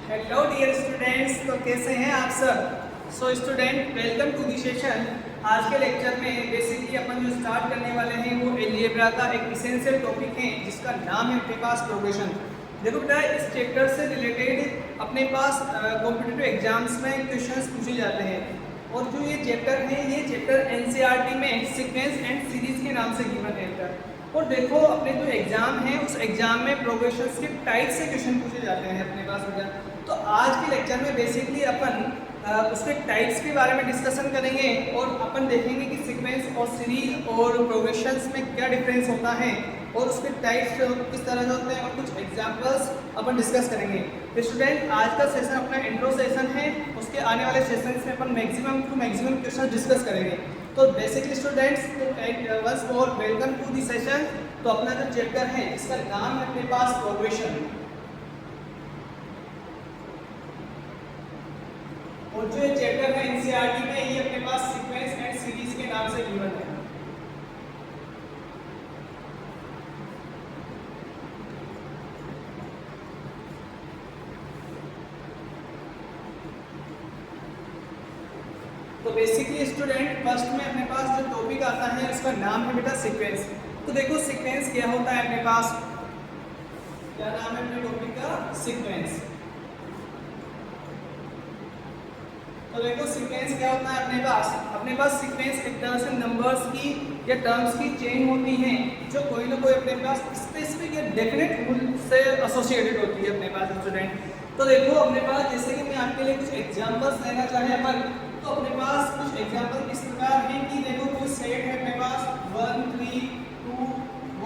Hello dear students, तो कैसे हैं आप सब। So student, welcome to the session. आज के लेक्चर में बेसिकली अपन जो स्टार्ट करने वाले हैं वो अलजेब्रा का एक इसेंशियल टॉपिक है जिसका नाम है अपने पास प्रोग्रेशन। देखो बेटा, इस चैप्टर से रिलेटेड अपने पास कॉम्पिटिटिव एग्जाम्स में क्वेश्चंस पूछे जाते हैं और जो ये चैप्टर है ये चैप्टर एनसीईआरटी में सीक्वेंस एंड सीरीज के नाम से गिवन है। और देखो, अपने जो एग्जाम है उस एग्जाम में प्रोग्रेशन के टाइप से क्वेश्चन पूछे जाते हैं अपने पास बेटा। तो आज के लेक्चर में बेसिकली अपन उसके टाइप्स के बारे में डिस्कशन करेंगे और अपन देखेंगे कि सीक्वेंस और सीरीज और प्रोग्रेशंस में क्या डिफरेंस होता है और उसके टाइप्स किस तरह से होते हैं और कुछ एग्जांपल्स अपन डिस्कस करेंगे। तो स्टूडेंट, आज का सेशन अपना इंट्रो सेशन है, उसके आने वाले सेशंस में अपन maximum to maximum question discuss करेंगे। तो basically students, once more welcome to the session. तो अपना जो चैप्टर है इसका नाम है अपने पास प्रोग्रेशन, और जो ये चैप्टर है एनसीईआरटी में ये अपने पास सीक्वेंस एंड सीरीज के नाम से गिवन है। तो बेसिकली स्टूडेंट, फर्स्ट में अपने पास जो टॉपिक आता है उसका नाम है बेटा सीक्वेंस। तो देखो सीक्वेंस क्या होता है अपने पास, क्या नाम है अपने टॉपिक का, सीक्वेंस। तो देखो सीक्वेंस क्या होता है अपने पास सीक्वेंस एक तरह से नंबर्स की या टर्म्स की चेन होती है जो कोई ना कोई अपने पास स्पेसिफिक या डेफिनेट रूल से एसोसिएटेड होती है अपने पास स्टूडेंट। तो देखो अपने पास, जैसे कि मैं आपके लिए कुछ एग्जांपल्स देना चाहे अपन, तो अपने पास कुछ एग्जांपल इस प्रकार हैं कि देखो कोई सेट है अपने पास 1 3 2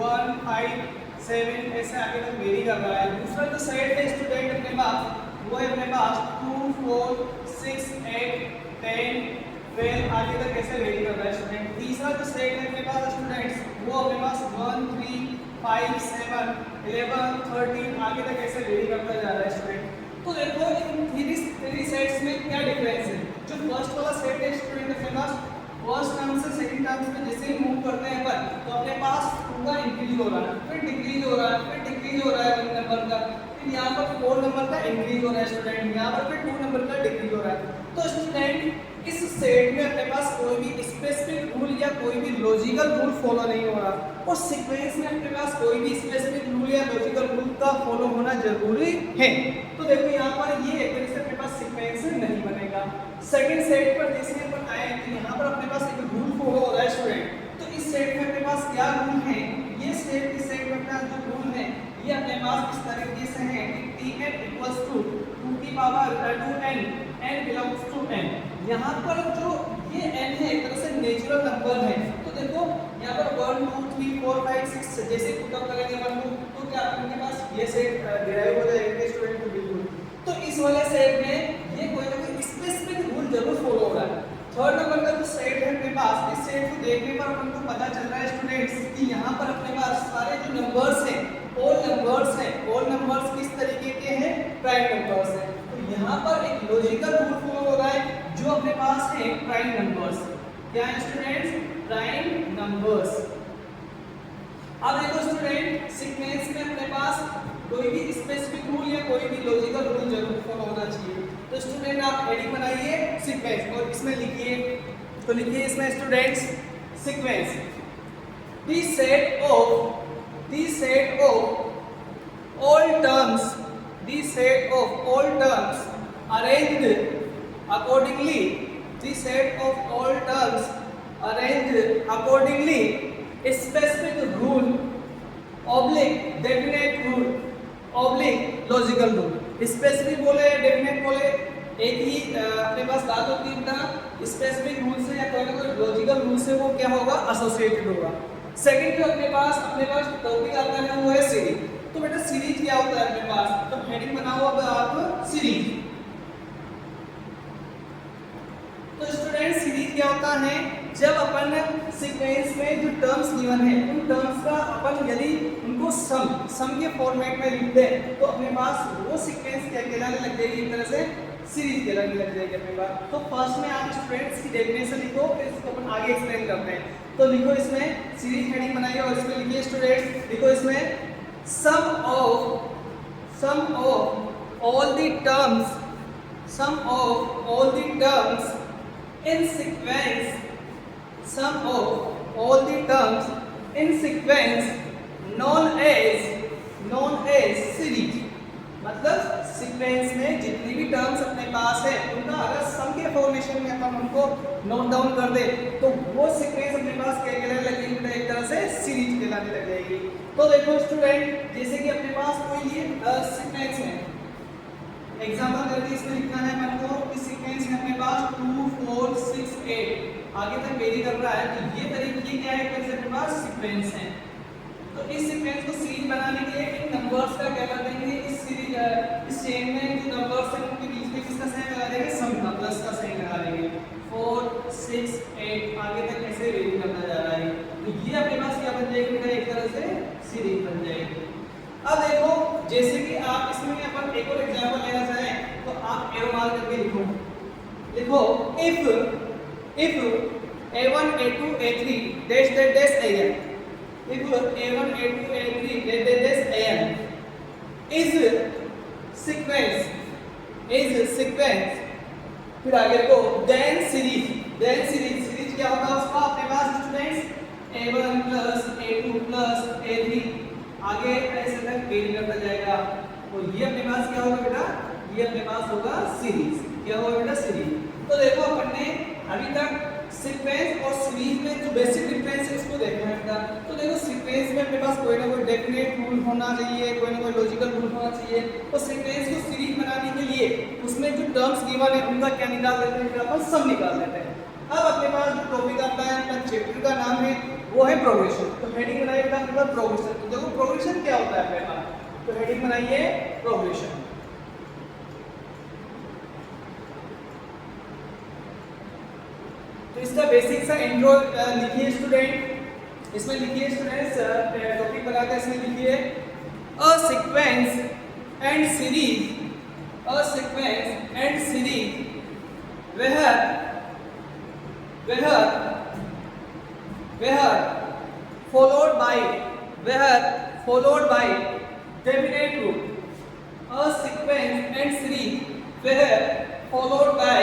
1 5 7 ऐसे आगे तक वेरी कर रहा है। दूसरा जो सेट है स्टूडेंट अपने पास वो है अपने पास 2 4 6 8 10 12 आगे तक कैसे वेरी कर रहा है स्टूडेंट। तीसरा जो सेट है अपने पास स्टूडेंट्स वो अपने पास 1 3 5 7 11 13 आगे तक कैसे वेरी करता जा रहा है स्टूडेंट। तो देखो इन थ्री सेट्स में क्या डिफरेंस है। जो फर्स्ट वाला सेट है स्टूडेंट अपने पास फर्स्ट टर्म से सेकंड टर्म में जैसे ही मूव करते हैं अपन, तो अपने पास 2 का इंक्रीज हो रहा है, फिर डिक्रीज हो रहा है, फिर डिक्रीज हो रहा है 1 नंबर का, फिर यहाँ पर 4 नंबर का इंक्रीज हो रहा है स्टूडेंट, यहाँ पर फिर 2 नंबर का डिक्रीज हो रहा है। तो स्टूडेंट इस सेट में अपने पास कोई भी स्पेसिफिक रूल या कोई भी लॉजिकल रूल फॉलो नहीं हो रहा, और सीक्वेंस में अपने पास कोई भी स्पेसिफिक रूल या लॉजिकल रूल का फॉलो होना जरूरी है। तो देखो यहाँ पर ये एक तरह से अपने पास सीक्वेंस नहीं बनेगा। सेकंड सेट पर जैसे अपन आए तो यहाँ पर अपने पास एक रूल फॉलो हो रहा है स्टूडेंट। तो इस सेट में अपने पास क्या रूल है, ये सेट इस सेट में अपना जो रूल है ये अपने पास इस तरीके से है कि tn इक्वल्स टू 2 की power 2n, n belongs to n। यहाँ पर जो ये n है एक तरह से नेचुरल नंबर है। तो देखो यहाँ पर 1 2 3 4 5 6 जैसे पुटअप करेंगे अपन तो क्या आपके पास ये सेट डिराइव हो जाएगा स्टूडेंट को बिल्कुल। तो इस वाले सेट में ये कोई ना कोई स्पेसिफिक रूल जरूर फॉलो हो रहा है। थर्ड नंबर का जो सेट है अपने पास, इस सेट को देखने पर अपन को पता चल रहा है स्टूडेंट्स कि यहाँ पर अपने पास सारे जो नंबर्स हैं ऑल नंबर्स किस तरीके के हैं, प्राइम नंबर्स हैं। तो यहाँ पर एक लॉजिकल रूल फॉलो हो रहा है जो अपने पास है प्राइम नंबर्स। क्या है स्टूडेंट्स, प्राइम नंबर्स। अब देखो स्टूडेंट, सीक्वेंस में अपने पास कोई भी स्पेसिफिक रूल या कोई भी लॉजिकल रूल जरूर फॉलो होना चाहिए। तो स्टूडेंट आप हेडिंग बनाइए सीक्वेंस और इसमें लिखिए, तो लिखिए इसमें students sequence the set of all terms arranged accordingly, the set of all terms arranged accordingly, specific rule oblique definite rule oblique logical rule। Specific बोले या डेफिनेट बोले एक ही अपने पास बात होती है बेटा, स्पेसिफिक रूल से या कोई ना कोई लॉजिकल रूल से वो क्या होगा, एसोसिएटेड होगा। सेकंड जो अपने पास टॉपिक आता है वो है सीरीज। तो बेटा सीरीज क्या होता है अपने पास, तो हेडिंग बनाओ अब आप सीरीज। तो स्टूडेंट सीरीज क्या होता है, जब अपन सीक्वेंस में जो टर्म्स गिवन है उन टर्म्स का अपन यदि उनको सम के फॉर्मेट में लिख दें तो अपने पास वो सीक्वेंस क्या कहलाने लग जाएगी, एक तरह से सीरीज कहलाने लग जाएगी अपने पास। तो फर्स्ट में आप स्टूडेंट्स की डेफिनेशन लिखो, फिर इसको अपन आगे एक्सप्लेन करते हैं। तो लिखो इसमें सीरीज हेडिंग बनाइए और इसमें लिखिए स्टूडेंट्स, लिखो इसमें सम of all the terms, sum of all the terms in sequence, sum of all the terms in sequence known as series. मतलब सीक्वेंस में जितनी भी टर्म्स अपने पास है उनका अगर सम के फॉर्मेशन में अपन उनको नोट डाउन कर दे तो वो सीक्वेंस अपने पास क्या कहलाने लगेगी बेटा, एक तरह से सीरीज कहलाने लग जाएगी। तो देखो स्टूडेंट, जैसे कि अपने पास कोई ये सीक्वेंस है, एग्जांपल करके इसमें लिखना है अपन को कि सीक्वेंस है अपने पास 2 4 6 8 आगे तक वेरी कर रहा है, तो ये तरीके क्या है कि अपने पास सीक्वेंस है। तो इस सीक्वेंस को सीरीज बनाने के लिए इन नंबर्स का क्या कर देंगे, इस चेन में जो नंबर्स हैं उनके बीच में किसका साइन लगा देंगे, सम का, प्लस का साइन लगा देंगे। 4 6 8 आगे तक कैसे वेरी करता जा रहा है, तो ये अपने पास क्या बन जाएगी बेटा, एक तरह से सीरीज बन जाएगी। अब देखो, जैसे कि आप इसमें अपन एक और एग्जांपल लेना चाहें तो आप एरो मार्क करके लिखो if a1 a2 a3 dash dash dash an, if a1 a2 a3 dash dash dash an is sequence फिर आगे को then series क्या होगा उसका अपने पास students a1 plus a2 plus a3 आगे ऐसे तक वेरी करता जाएगा, और ये अपने पास क्या होगा बेटा, ये अपने पास होगा सीरीज। क्या होगा बेटा, सीरीज। तो देखो अपन ने अभी तक सीक्वेंस और सीरीज में जो बेसिक डिफरेंस है उसको देखा है बेटा। तो देखो सीक्वेंस में अपने पास कोई ना कोई डेफिनेट रूल होना चाहिए, कोई ना कोई लॉजिकल रूल होना चाहिए। तो सीक्वेंस को सीरीज बनाने के लिए उसमें जो टर्म्स गिवन है उनका क्या निकाल लेते हैं, अपन सम निकाल लेते हैं। अब अपने पास जो टॉपिक आता है, अपना चैप्टर का नाम है वो है प्रोग्रेशन। तो हेडिंग बनाइए बेटा अपने पास प्रोग्रेशन। तो देखो प्रोग्रेशन क्या होता है अपने पास, तो हेडिंग बनाइए प्रोग्रेशन। तो इसका बेसिक सा इंट्रो लिखिए स्टूडेंट, इसमें लिखिए स्टूडेंट्स, टॉपिक बनाकर इसमें लिखिए a sequence and series where followed by definite rule, a sequence and series where followed by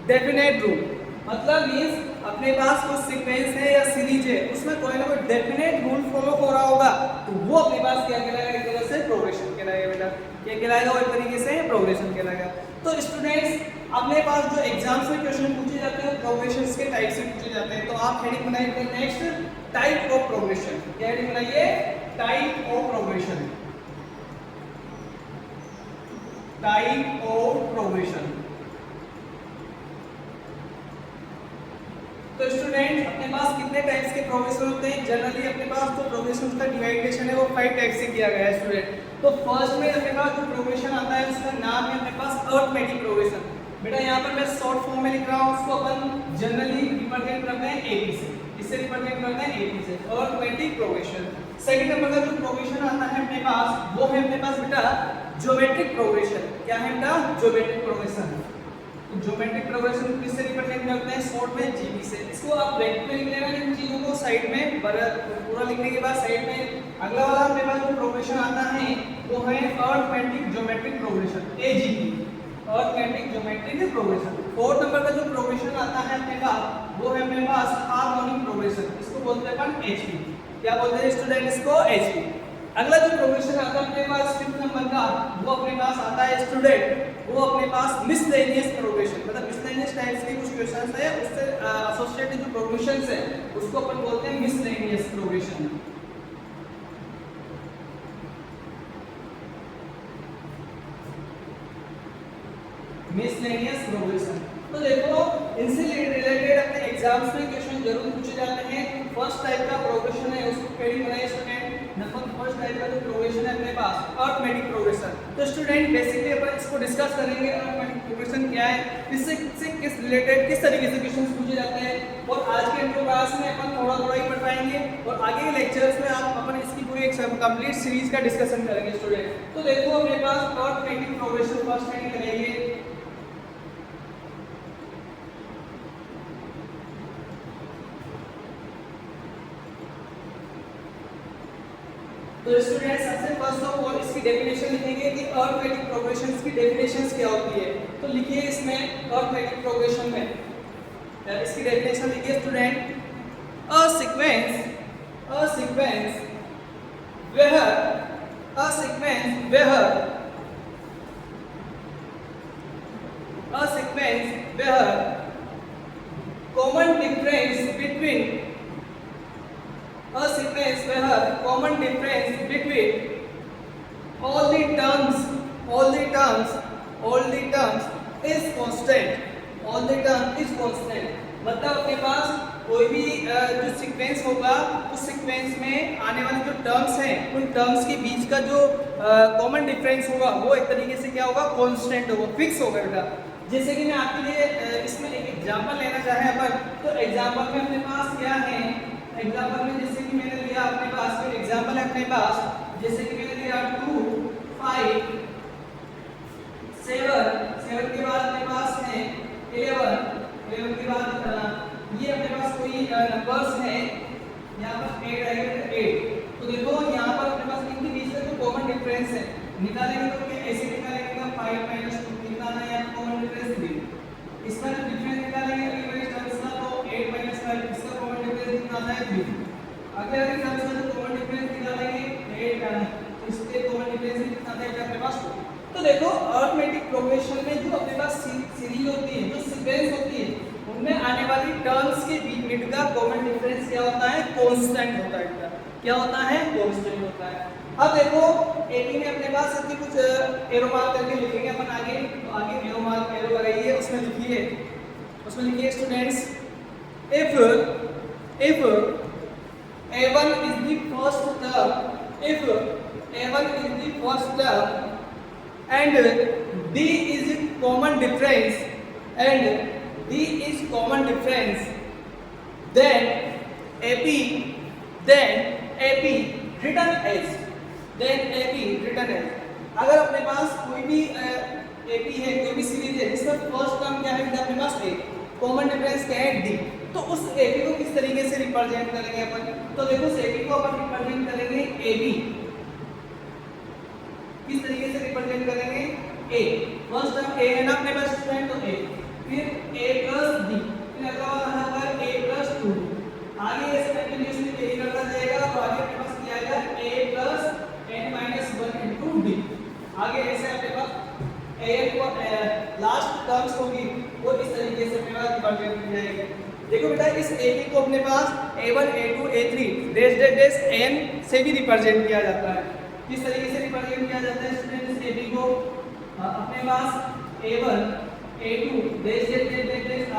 definite rule, मतलब मींस अपने पास कुछ सीक्वेंस है या सीरीज है उसमें कोई ना कोई डेफिनेट रूल फॉलो हो रहा होगा, तो वो अपने पास क्या कहलाएगा, एक तरह से प्रोग्रेशन कहलाएगा बेटा। क्या कहलाएगा, वो एक तरीके से प्रोग्रेशन कहलाएगा। तो स्टूडेंट्स अपने पास जो एग्जाम्स में क्वेश्चन पूछे जाते हैं प्रोग्रेशन के टाइप से पूछे जाते हैं। तो आप हेडिंग बनाइए नेक्स्ट टाइप ऑफ प्रोग्रेशन। क्या हेडिंग बनाइए, type of progression, type of progression. तो स्टूडेंट अपने पास कितने टाइप्स के प्रोग्रेशन होते हैं, जनरली अपने पास जो प्रोग्रेशन का डिवाइडेशन है वो 5 टाइप से किया गया है स्टूडेंट। तो फर्स्ट में अपने पास जो प्रोग्रेशन आता है उसका नाम है अपने पास अरिथमेटिक प्रोग्रेशन। बेटा यहाँ पर मैं शॉर्ट फॉर्म में लिख रहा हूँ, उसको अपन जनरली रिप्रेजेंट करते हैं एपी से, इससे रिप्रेजेंट करते हैं एपी से, अरिथमेटिक प्रोग्रेशन। सेकंड नंबर का जो प्रोग्रेशन आता है अपने पास वो है अपने पास बेटा ज्योमेट्रिक प्रोग्रेशन। क्या है बेटा, ज्योमेट्रिक प्रोग्रेशन। ज्योमेट्रिक प्रोग्रेशन किससे रिप्रेजेंट करते हैं, शॉर्ट में जीपी से। इसको आप ब्रैकेट में लिख लेना, इन चीजों को साइड में पूरा लिखने के बाद साइड में अगला वाला अपने पास जो प्रोग्रेशन आता है वो है arithmetic geometric progression, AGP, arithmetic geometric progression. Fourth number का जो प्रोग्रेशन आता है अपने पास वो है अपने पास हार्मोनिक प्रोग्रेशन, इसको बोलते हैं अपन एचपी। क्या बोलते हैं स्टूडेंट, इसको एचपी। अगला जो प्रोग्रेशन आता है अपने पास फिफ्थ नंबर का वो अपने पास आता है स्टूडेंट, वो अपने पास मिसलेनियस प्रोग्रेशन, मतलब मिसलेनियस टाइप्स के कुछ क्वेश्चंस है उससे एसोसिएटेड जो प्रोग्रेशंस है उसको अपन बोलते हैं मिसलेनियस प्रोग्रेशन। Miscellaneous progression. तो देखो इनसे रिलेटेड अपने एग्जाम्स में क्वेश्चन जरूर पूछे जाते हैं। फर्स्ट टाइप का प्रोग्रेशन है उसको हेडिंग बनाइए स्टूडेंट, नंबर फर्स्ट टाइप का जो प्रोग्रेशन है अपने पास अरिथमेटिक प्रोग्रेशन। तो स्टूडेंट बेसिकली अपन इसको डिस्कस करेंगे अरिथमेटिक प्रोग्रेशन क्या है, इससे किस रिलेटेड किस तरीके से क्वेश्चंस पूछे जाते हैं, और आज के इंट्रो क्लास में अपन थोड़ा ही पढ़ पाएंगे और आगे के लेक्चर्स में आप अपन इसकी पूरी एक कंप्लीट सीरीज का डिस्कशन करेंगे स्टूडेंट। तो देखो अपने पास अरिथमेटिक प्रोग्रेशन फर्स्ट हेडिंग करेंगे, तो स्टूडेंट सबसे फर्स्ट ऑफ ऑल इसकी डेफिनेशन लिखेंगे कि अरिथमेटिक प्रोग्रेशंस की डेफिनेशंस क्या होती है। तो लिखिए इसमें अरिथमेटिक प्रोग्रेशन में इसकी डेफिनेशन लिखिए student, a sequence where a sequence where common difference between all the terms is constant। मतलब अपने पास कोई भी जो सीक्वेंस होगा उस सीक्वेंस में आने वाले जो टर्म्स हैं उन टर्म्स के बीच का जो कॉमन डिफरेंस होगा वो एक तरीके से क्या होगा, कांस्टेंट होगा, फिक्स होगा बेटा। जैसे कि मैं आपके लिए इसमें एक एग्जांपल लेना चाहे अपन, तो एग्जांपल में अपने पास क्या है, एग्जांपल में जैसे कि मैंने लिया अपने पास कोई एग्जांपल है अपने पास, जैसे कि मैंने लिया 2 5 7 के बाद अपने पास है 11 के बाद ये अपने पास कोई नंबर्स हैं, यहाँ पर 8 आएगा 8। तो देखो यहाँ पर अपने पास इनके बीच में जो कॉमन डिफरेंस है निकालेंगे तो क्या ऐसे निकालेंगे 5 - 2 कितना आता है कॉमन डिफरेंस 3। इसका जो डिफरेंस निकालेंगे अगली वाली टर्म्स का तो 8 - 5 इसका कॉमन डिफरेंस कितना आता है 3। अगले वाली टर्म्स का जो कॉमन डिफरेंस निकालेंगे 8 इसके कॉमन डिफरेंस कितना आता है अपने पास 2। तो देखो अरिथमेटिक प्रोग्रेशन में जो अपने पास सीरीज होती है, जो सीक्वेंस होती है, उनमें आने वाली टर्म्स के बीच का कॉमन डिफरेंस क्या होता है, कांस्टेंट होता है। क्या होता है, कांस्टेंट होता है। अब देखो एबी में अपने पास इसकी कुछ एरो मार्क करके लिखेंगे अपन आगे, तो आगे एरो लगाइए, उसमें लिखिए students, if a1 is the first term and d is common difference then AP written as अगर अपने पास कोई भी AP है, कोई भी सीरीज है जिसमें फर्स्ट टर्म क्या है अपने पास A, कॉमन डिफरेंस क्या है D, तो उस AP को किस तरीके से रिप्रेजेंट करेंगे अपन, तो देखो उस AP को अपन रिप्रेजेंट करेंगे AB, किस तरीके से रिप्रेजेंट करेंगे A, फर्स्ट टर्म A है ना अपने पास स्टूडेंट, तो A, फिर A plus D, फिर अगला वाला होगा A plus 2, आगे ऐसे कंटिन्यूअसली कैरी करता जाएगा, तो आगे अपने पास क्या आएगा A plus n minus 1 into D। आगे ऐसे अपने पास an को लास्ट टर्म्स होगी वो इस तरीके से अपने पास रिप्रेजेंट की जाएगी। देखो बेटा इस AB को अपने पास A1 A2 A3 dash n से भी रिप्रेजेंट किया जाता है। किस तरीके से रिप्रेजेंट किया जाता है स्टूडेंट इस AB को, अपने पास A1 A2 डैश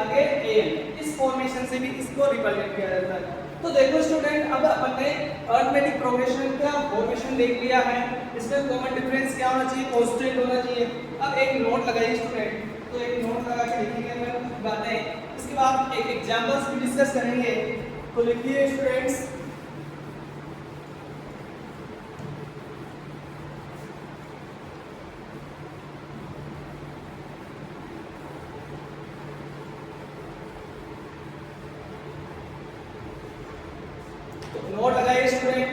आगे an, इस फॉर्मेशन से भी इसको रिप्रेजेंट किया जाता है। तो देखो स्टूडेंट अब अपन ने अरिथमेटिक प्रोग्रेशन का फॉर्मेशन देख लिया है, इसमें कॉमन डिफरेंस क्या होना चाहिए, कांस्टेंट होना चाहिए। अब एक नोट लगाइए स्टूडेंट, तो एक नोट लगा के लिखेंगे अपन कुछ बातें, इसके बाद एक एग्जांपल्स भी डिस्कस करेंगे। तो लिखिए स्टूडेंट्स, नोट लगाइए स्टूडेंट,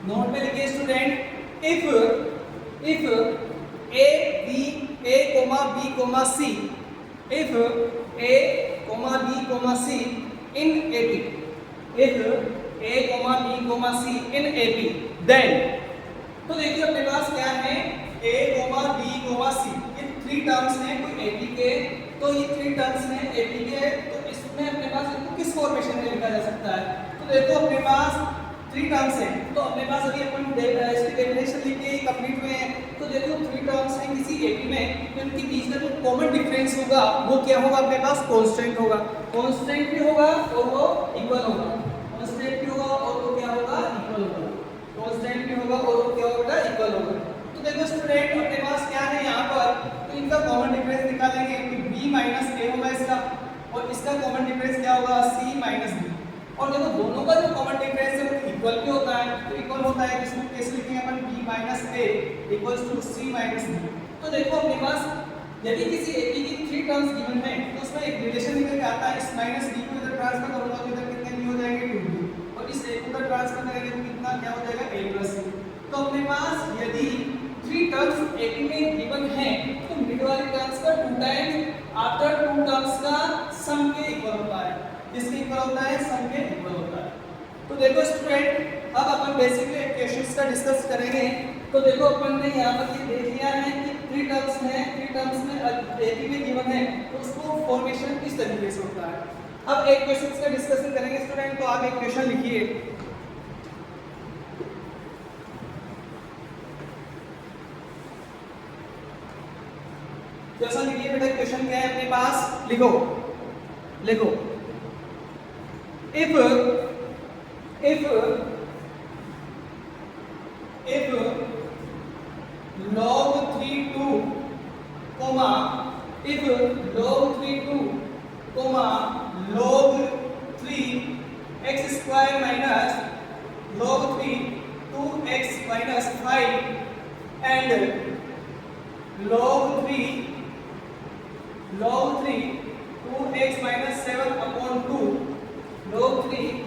नोट में लिखिए student, if a b c if a b c in AP, then, तो देखिए अपने पास क्या है a b c, ये 3 टर्म्स हैं कोई AP के, तो ये 3 टर्म्स हैं AP के, तो इसमें अपने पास इनको किस फॉर्मेशन में लिखा जा सकता है, तो देखो अपने पास 3 टर्म्स हैं, तो अपने पास अभी अपन इसकी डेफिनेशन लिख के कंप्लीट हुए हैं। तो देखो 3 टर्म्स हैं किसी AP में, तो इनके बीच का जो कॉमन डिफरेंस होगा वो क्या होगा अपने पास, कांस्टेंट होगा। कांस्टेंट भी होगा और वो इक्वल होगा, कांस्टेंट भी होगा और वो क्या होगा, इक्वल होगा। कांस्टेंट भी होगा और वो क्या होगा, इक्वल होगा। तो देखो स्टूडेंट अपने पास क्या है यहाँ पर, तो इनका कॉमन डिफरेंस निकालेंगे कि b माइनस a होगा इसका, और इसका कॉमन डिफरेंस क्या होगा c माइनस b। और देखो दोनों का जो कॉमन डिफरेंस है वो इक्वल भी होता है, तो इक्वल होता है जिसमें कैसे लिखेंगे अपन b minus a equals to c minus b। तो देखो अपने पास यदि किसी AP की 3 टर्म्स गिवन है तो उसमें एक रिलेशन निकल के आता है, इस माइनस b को इधर ट्रांसफर करूंगा तो इधर कितने b हो हो जाएंगे 2b और इस a को उधर ट्रांसफर करेंगे तो कितना क्या हो जाएगा a प्लस c। तो अपने पास यदि 3 टर्म्स AP में गिवन है तो मिड वाली टर्म्स का 2 टाइम्स आफ्टर 2 टर्म्स का सम के इक्वल होता है। किसके इक्वल होता है? सम के इक्वल होता है। तो देखो स्टूडेंट अब अपन बेसिकली इक्वेशंस का डिस्कस करेंगे। तो देखो अपन ने यहाँ पर ये देख लिया है कि 3 टर्म्स हैं, 3 टर्म्स में AP में गिवन है तो उसको फॉर्मेशन किस तरीके से होता है। अब एक क्वेश्चन का डिस्कशन करेंगे स्टूडेंट। तो आप एक क्वेश्चन लिखिए। जैसा लिखिए बेटा, क्वेश्चन क्या है अपने पास, लिखो लिखो। if log 32 comma if log 32 comma log 3 x square minus log 3 2x minus 5 and log 3 2x minus 7 upon 2 log 3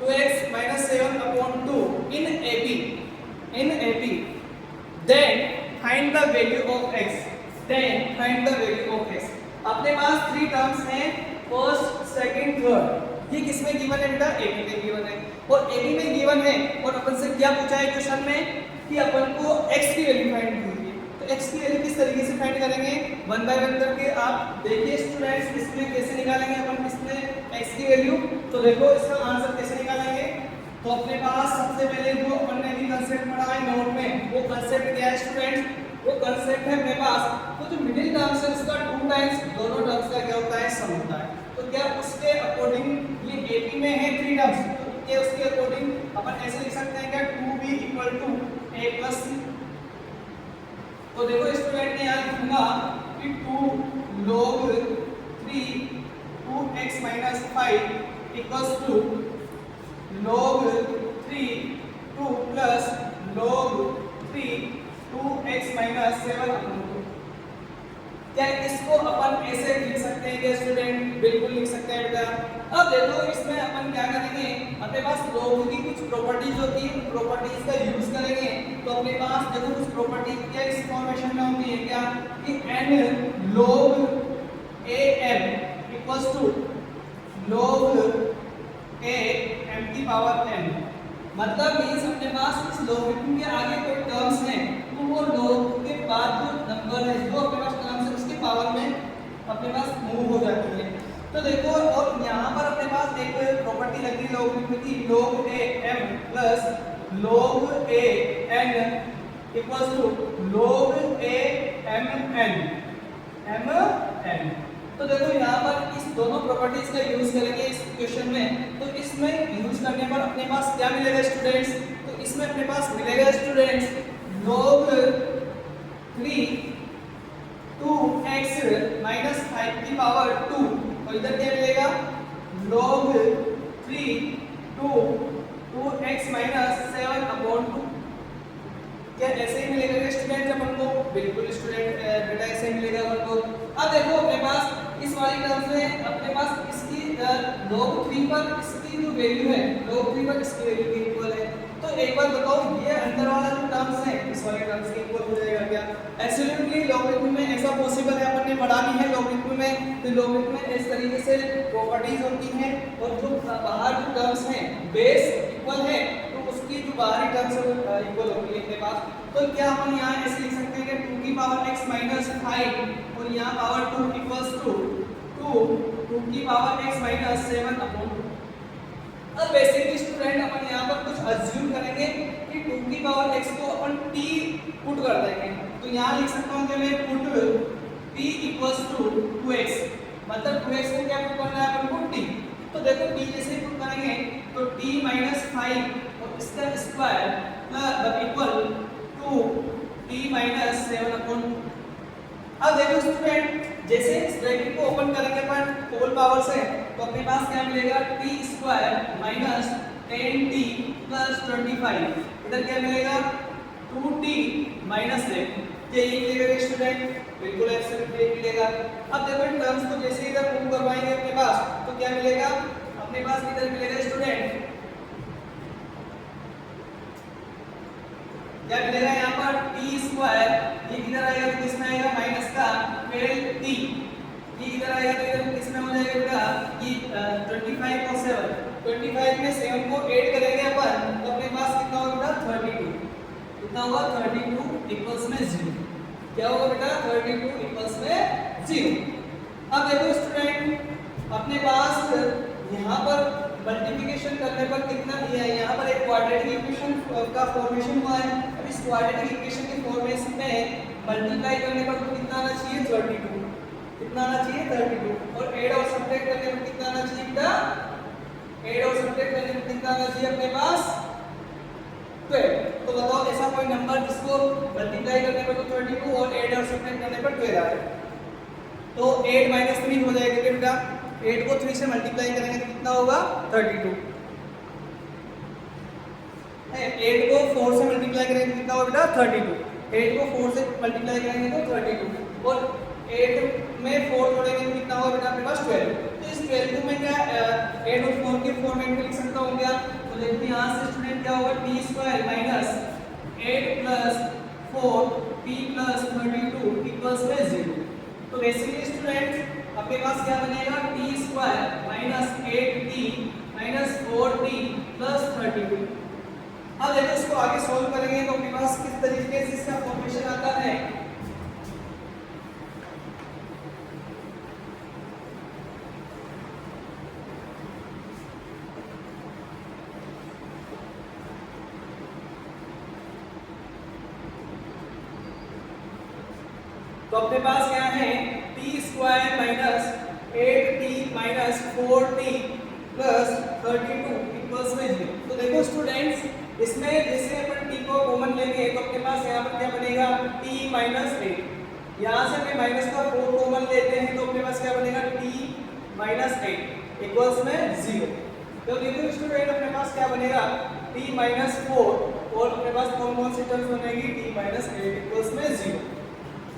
2x minus 7 upon 2 in AP then find the value of x अपने पास 3 terms हैं first second third. ये किसमें given है बेटा? AP में given है। और AP में गिवन है और अपन से क्या पूछा है क्वेश्चन में कि अपन को x की वैल्यू फाइंड कीजिए। तो x की वैल्यू किस तरीके से फाइंड करेंगे? 1 बाय 1 करके आप देखिए स्टूडेंट्स इसमें कैसे निकालेंगे अपन इसमें x की वैल्यू। तो देखो इसका आंसर कैसे निकालेंगे। तो अपने पास सबसे पहले जो अपन ने भी कांसेप्ट पढ़ा है नोट में, वो कांसेप्ट क्या है स्टूडेंट्स? वो कांसेप्ट है अपने पास तो जो मिडिल टर्म्स है उसका 2 टाइम्स दोनों टर्म्स का क्या होता है? सम होता है। तो क्या उसके अकॉर्डिंग ये AP में है 3 टर्म्स तो क्या उसके अकॉर्डिंग अपन ऐसे लिख सकते हैं क्या 2b equal to a plus c। तो देखो स्टूडेंट ने यहाँ लिखूंगा कि 2 log 3 2x minus 5 equals to log 3 2 plus log 3 2x minus 7 upon 2। क्या इसको अपन ऐसे लिख सकते हैं क्या स्टूडेंट? बिल्कुल लिख सकते हैं बेटा। अब देखो इसमें अपन क्या करेंगे, अपने पास log की कुछ प्रॉपर्टीज होती है, उन प्रॉपर्टीज का यूज करेंगे। तो अपने पास देखो कुछ प्रॉपर्टी क्या इस फॉर्मेशन में होती है क्या कि n log am equals to log a m की पावर n। मतलब मींस अपने पास इस लॉगरिथम के आगे कोई टर्म्स हैं तो वो log के बाद जो नंबर है जो अपने पास टर्म्स है उसके पावर में अपने पास मूव हो जाती है। तो देखो और यहाँ पर अपने पास एक प्रॉपर्टी लगी लॉगरिथम की log a m plus log a n equals to log a m n। तो देखो यहाँ पर इस दोनों प्रॉपर्टीज का यूज करेंगे इस क्वेश्चन में। तो इसमें यूज करने पर अपने पास क्या मिलेगा स्टूडेंट्स? तो इसमें अपने पास मिलेगा स्टूडेंट्स log 3 2x minus 5 की पावर 2 और इधर क्या मिलेगा log 3 2x minus 7 upon 2। क्या ऐसे ही मिलेगा स्टूडेंट अपन को? बिल्कुल स्टूडेंट बेटा ऐसे ही मिलेगा अपन को। अब देखो अपने पास इस वाली टर्म्स में अपने पास इसकी log 3 पर इसकी जो वैल्यू है log 3 पर इसकी वैल्यू के इक्वल है। तो एक बार बताओ ये अंदर वाला जो टर्म्स है इस वाले टर्म्स के इक्वल हो जाएगा क्या? एब्सोल्युटली लॉगरिथम में ऐसा पॉसिबल है, अपन ने पढ़ा भी है लॉगरिथम में। तो लॉगरिथम में इस तरीके से प्रॉपर्टीज होती हैं और जो बाहर जो टर्म्स हैं बेस इक्वल है तो उसकी जो बाहरी टर्म्स है इक्वल होती है अपने पास। तो क्या हम यहाँ ऐसे लिख सकते हैं कि 2 की पावर x minus 5 और यहाँ पावर 2 equals to 2 की पावर x minus 7 upon 2। अब बेसिकली स्टूडेंट अपन यहाँ पर कुछ अज्यूम करेंगे कि 2 की पावर x को अपन t पुट कर देंगे। तो यहाँ लिख सकता हूँ कि मैं put p equals to 2x, मतलब 2x को क्या पुट करना है अपन को t। तो देखो t जैसे ही पुट करेंगे तो t minus 5 और इसका square plus equal to t minus 7 upon 2। अब देखो स्टूडेंट जैसे इस ब्रैकेट को ओपन करेंगे अपन होल पावर से तो अपने पास क्या मिलेगा t square minus 10t plus 25। इधर क्या मिलेगा 2t माइनस 8। ये मिलेगा स्टूडेंट? बिल्कुल एब्सोल्युटली मिलेगा। अब देखो इन टर्म्स को जैसे इधर मूव करवाएंगे अपने पास तो क्या मिलेगा अपने पास किधर मिलेगा स्टूडेंट, क्या मिलेगा यहाँ पर टी स्क्वायर, ये किधर आएगा तो किसमें आएगा माइनस का 12t, ये किधर आएगा तो इधर किसमें हो जाएगा बेटा ये 25 और 7, 25 में 7 को ऐड करेंगे अपन तो अपने पास कितना होगा बेटा 32, कितना होगा 32 इक्वल्स में 0, क्या होगा बेटा 32 इक्वल्स में 0। अब देखो स्टूडेंट अपने पास यहाँ पर मल्टीप्लिकेशन करने पर कितना दिया है, यहाँ पर एक क्वाड्रेटिक इक्वेशन का फॉर्मेशन हुआ है। अब इस क्वाड्रेटिक इक्वेशन के फॉर्मेशन में मल्टीप्लाई करने पर तो कितना आना चाहिए 32, कितना आना चाहिए 32, और ऐड और सब्ट्रैक्ट करने पर कितना आना चाहिए बेटा, ऐड और सब्ट्रैक्ट करने पर कितना आना चाहिए अपने पास 12। तो बताओ ऐसा कोई नंबर जिसको मल्टीप्लाई करने पर तो 32 और ऐड और सब्ट्रैक्ट करने पर 12 आए, तो 8 - 3 हो जाएगा बेटा, 8 को 3 से मल्टीप्लाई करेंगे तो कितना होगा 32, 8 को 4 से मल्टीप्लाई करेंगे तो कितना होगा बेटा 32, 8 को 4 से मल्टीप्लाई करेंगे तो 32 और 8 में 4 जोड़ेंगे तो कितना होगा बेटा अपने पास 12। तो इस 12 को मैं क्या 8 और 4 के फॉर्मेट में लिख सकता हूँ क्या, तो देखिए यहाँ से स्टूडेंट क्या होगा T square minus 8 plus 4 T plus 32 equals में 0। तो बेसिकली स्टूडेंट अपने पास क्या बनेगा T square minus 8t minus 4t plus 32। अब देखो इसको आगे सॉल्व करेंगे तो अपने पास किस तरीके से इसका फॉर्मेशन आता है। तो अपने पास क्या है T square minus 8t minus 4t plus 32 equals में 0। तो देखो स्टूडेंट्स इसमें जैसे अपन t को कॉमन लेंगे तो अपने पास यहाँ पर क्या बनेगा t माइनस 8, यहाँ से मैं माइनस का 4 कॉमन लेते हैं तो अपने पास क्या बनेगा t माइनस 8 इक्वल्स में 0। तो देखो स्टूडेंट अपने पास क्या बनेगा t माइनस 4 और अपने पास कौन कौन सी टर्म्स बनेगी t माइनस 8 इक्वल्स में 0।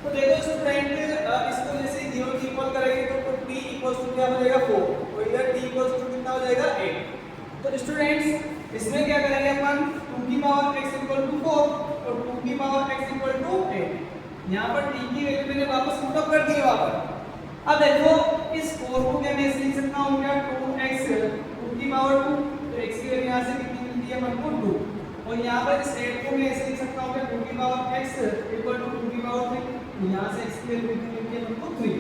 तो देखो स्टूडेंट इसको जैसे 0 की इक्वल करेंगे तो t इक्वल्स टू क्या हो जाएगा 4 और इधर t इक्वल्स टू कितना हो जाएगा 8। तो स्टूडेंट्स इसमें क्या करेंगे अपन 2 की पावर x इक्वल टू 4 और 2 की पावर x इक्वल टू 8। यहाँ पर t की वैल्यू मैंने वापस पुट अप कर दी है वहां पर। अब देखो इस 4 को क्या मैं ऐसे लिख सकता हूं क्या 2x 2 की पावर 2, तो x की वैल्यू यहां से कितनी मिलती है अपन को 2, और यहाँ पर इस 8 को मैं ऐसे लिख सकता हूं क्या 2 की पावर x इक्वल टू 2 की पावर 3, यहाँ से x की वैल्यू कितनी मिलती है अपन को 3।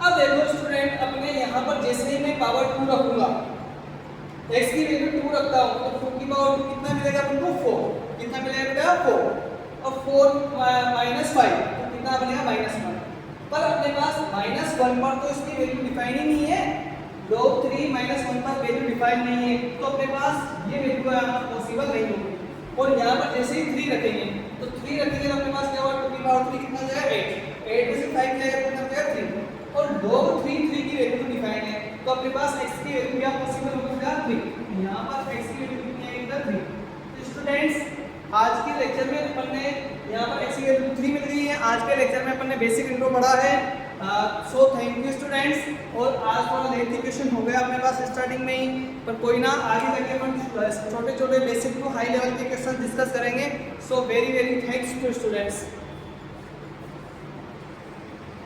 अब देखो स्टूडेंट अपने यहाँ पर जैसे ही मैं पावर 2 रखूंगा x की वैल्यू 2 रखता हूँ तो 2 की पावर 2 कितना मिलेगा अपन को 4, कितना मिलेगा बेटा 4, और 4 माइनस 5 तो कितना बनेगा -1। पर अपने पास -1 पर तो इसकी वैल्यू डिफाइन ही नहीं है, log 3 -1 पर वैल्यू डिफाइन नहीं है, तो अपने पास ये वैल्यू आना पॉसिबल नहीं होगी। और यहाँ पर जैसे ही 3 रखेंगे तो 3 रखेंगे तो अपने पास क्या होगा 2 की पावर 3 कितना जाएगा 8, 8 में से 5 जाएगा तो कितना जाएगा 3, और log 3 की वैल्यू डिफाइन है तो अपने पास x की वैल्यू क्या पॉसिबल होगा 3, यहाँ पर x की वैल्यू कितनी आएगी 3। तो स्टूडेंट्स आज के लेक्चर में अपन ने यहाँ पर x की वैल्यू 3 मिल गई है। आज के लेक्चर में अपन ने बेसिक इंट्रो पढ़ा है। So thank you students. और आज थोड़ा लेंथी क्वेश्चन हो गया अपने पास स्टार्टिंग में ही, पर कोई ना आगे जाके अपन छोटे छोटे बेसिक टू हाई लेवल के क्वेश्चन डिस्कस करेंगे। So very very thanks to students.